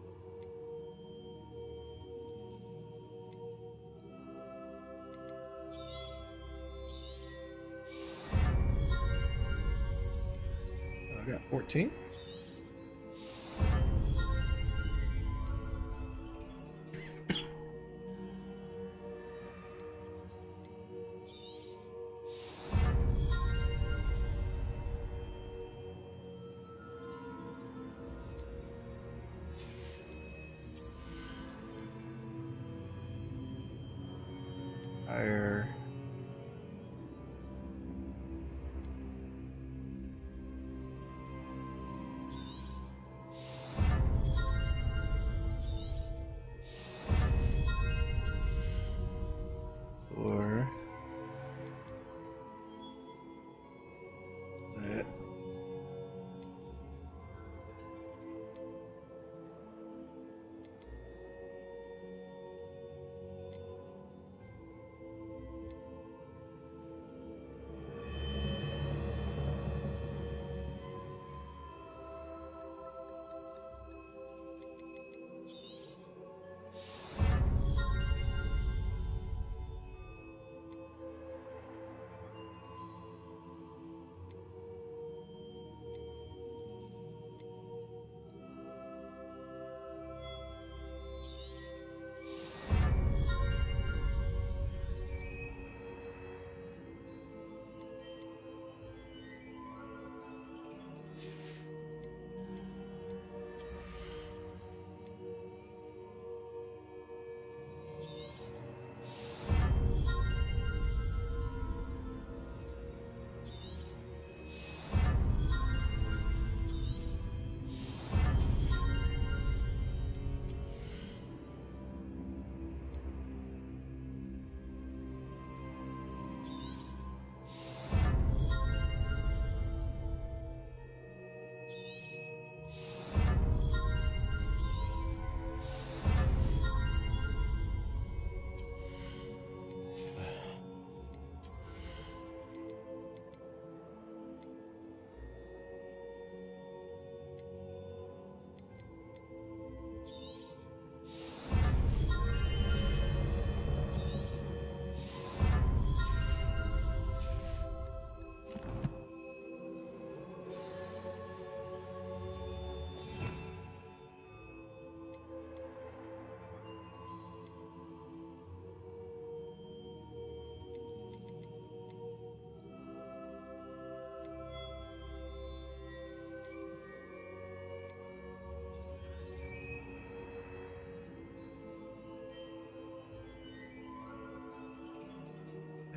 I got 14. Fire. Or that.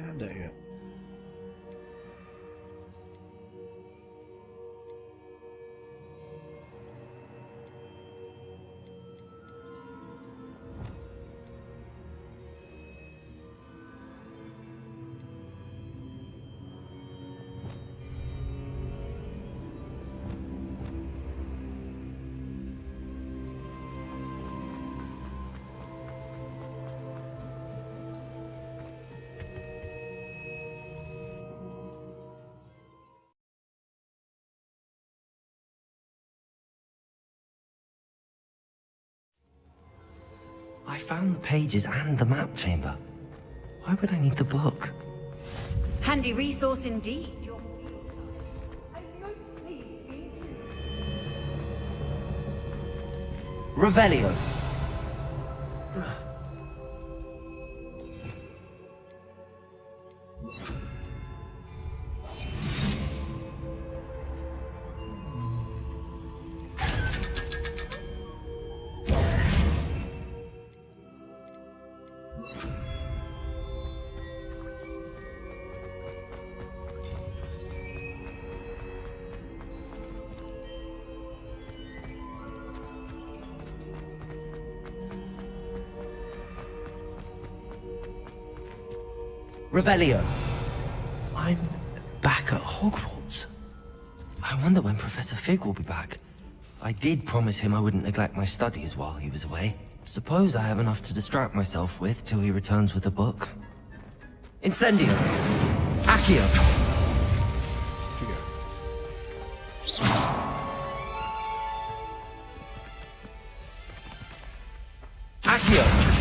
How dare you? I found the pages and the map chamber. Why would I need the book? Handy resource indeed. Revelio. Revelio. I'm back at Hogwarts. I wonder when Professor Fig will be back. I did promise him I wouldn't neglect my studies while he was away. Suppose I have enough to distract myself with till he returns with a book. Incendio! Accio! Accio!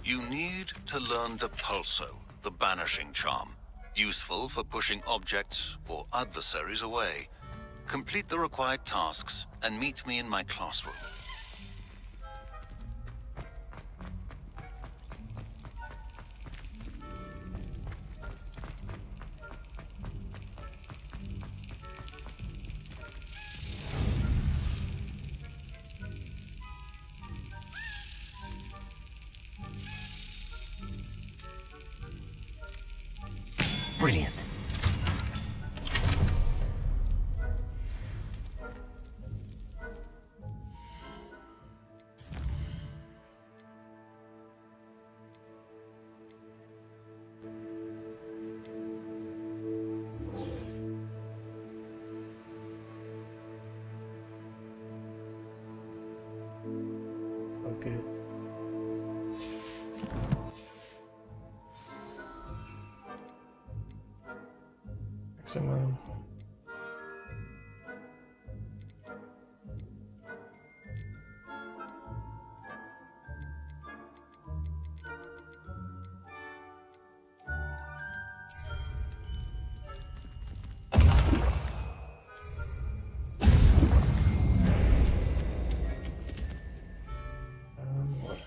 You need to learn the Pulso, the banishing charm. Useful for pushing objects or adversaries away. Complete the required tasks and meet me in my classroom. Brilliant. Okay. Maximum. What?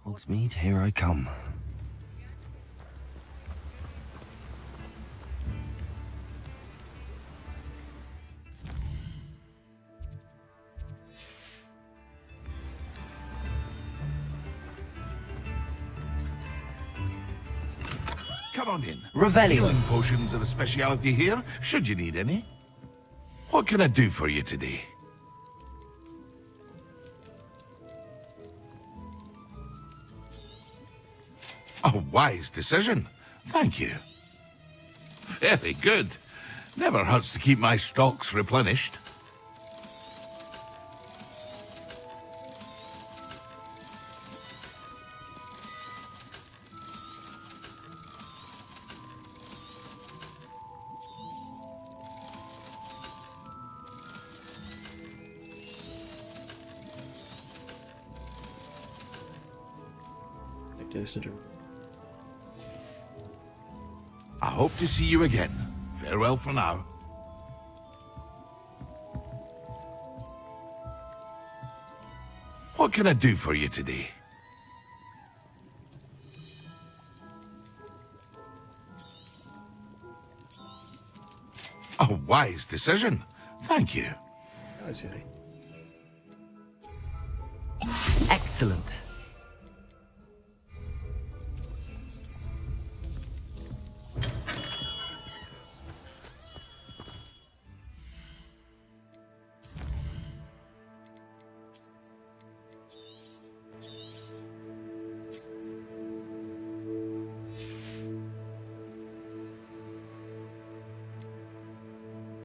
Hogsmeade, here I come. Come on in. Revelio. Healing potions are a speciality here, should you need any. What can I do for you today? A wise decision. Thank you. Very good. Never hurts to keep my stocks replenished. I hope to see you again. Farewell for now. What can I do for you today? A wise decision. Thank you. Excellent.